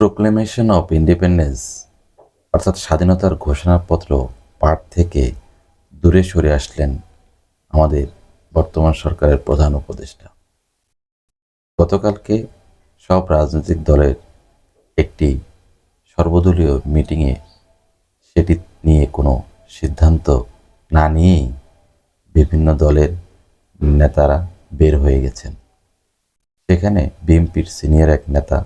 Proclamation of independence অর্থাৎ স্বাধীনতার ঘোষণাপত্র পাঠ থেকে দূরে সরে আসলেন আমাদের বর্তমান সরকারের প্রধান উপদেষ্টা। গতকালকে সব রাজনৈতিক দলের একটি সর্বদলীয় মিটিংয়ে সেটি নিয়ে কোনো সিদ্ধান্ত না নিয়েই বিভিন্ন দলের নেতারা বের হয়ে গেছেন। সেখানে বিএনপির সিনিয়র এক নেতা,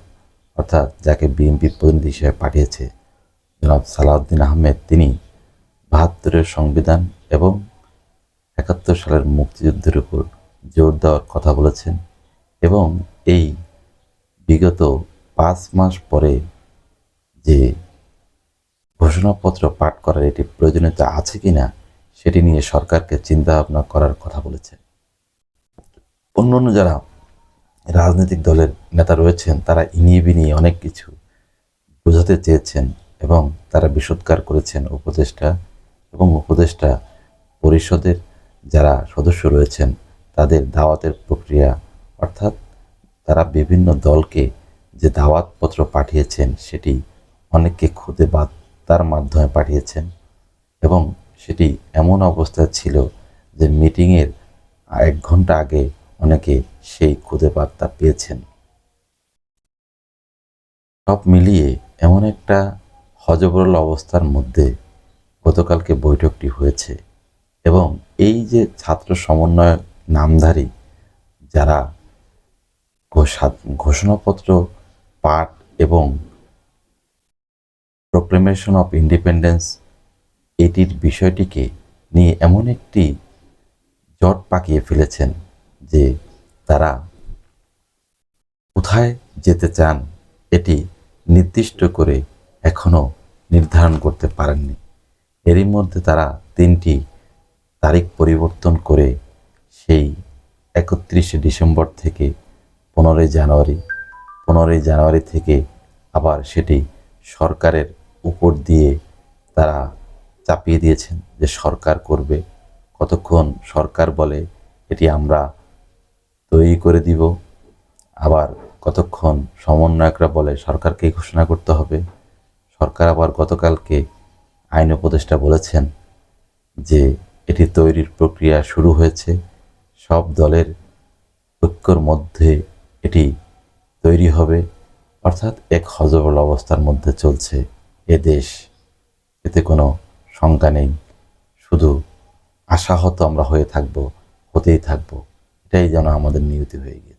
অর্থাৎ যাকে বিএনপির প্রতিনিধি হিসেবে পাঠিয়েছে জনাব সালাউদ্দিন আহমেদ, তিনি ৭২-এর সংবিধান এবং ৭১ সালের মুক্তিযুদ্ধের উপর জোর দেওয়ার কথা বলেছেন এবং এই বিগত ৫ মাস পরে যে ঘোষণাপত্র পাঠ করার এটি প্রয়োজনীয়তা আছে কিনা সেটি নিয়ে সরকারকে চিন্তাভাবনা করার কথা বলেছেন। অন্য যারা রাজনৈতিক দলের নেতা রয়েছেন তারা ইনিয়ে বিনিয়ে অনেক কিছু বোঝাতে চেয়েছেন এবং তারা বিষোদ্গার করেছেন উপদেষ্টা এবং উপদেষ্টা পরিষদের যারা সদস্য রয়েছেন তাদের দাওয়াতের প্রক্রিয়া, অর্থাৎ তারা বিভিন্ন দলকে যে দাওয়াতপত্র পাঠিয়েছেন সেটি অনেককে খুদে বার্তার মাধ্যমে পাঠিয়েছেন এবং সেটি এমন অবস্থায় ছিল যে মিটিংয়ের ১ ঘন্টা আগে অনেকে সেই খুদে বার্তা পেয়েছেন। সব মিলিয়ে এমন একটা হযবরল অবস্থার মধ্যে গতকালকে বৈঠকটি হয়েছে এবং এই যে ছাত্র সমন্বয় নামধারী যারা ঘোষণাপত্র পাঠ এবং প্রোক্লেমেশন অফ ইন্ডিপেন্ডেন্স এটির বিষয়টিকে নিয়ে এমন একটি জট পাকিয়ে ফেলেছেন যে তারা কোথায় যেতে চান এটি নির্দিষ্ট করে এখনও নির্ধারণ করতে পারেননি। এরই মধ্যে তারা ৩টি তারিখ পরিবর্তন করে সেই ৩১শে ডিসেম্বর থেকে ১৫ই জানুয়ারি, ১৫ই জানুয়ারি থেকে আবার সেটি সরকারের উপর দিয়ে তারা চাপিয়ে দিয়েছেন যে সরকার করবে। কতক্ষণ সরকার বলে এটি আমরা তৈরি করে দিব, আবার কতক্ষণ সমন্বয়করা বলে সরকারকেই ঘোষণা করতে হবে। সরকার আবার গতকালকে আইন উপদেষ্টা বলেছেন যে এটি তৈরির প্রক্রিয়া শুরু হয়েছে, সব দলের ঐক্যর মধ্যে এটি তৈরি হবে, অর্থাৎ এক হযবরল অবস্থার মধ্যে চলছে এ দেশ। এতে কোনো শঙ্কা নেই, শুধু আশাহত আমরা হয়ে থাকব, হতেই থাকব, এটাই যেন আমাদের নিয়তি হয়ে গিয়েছে।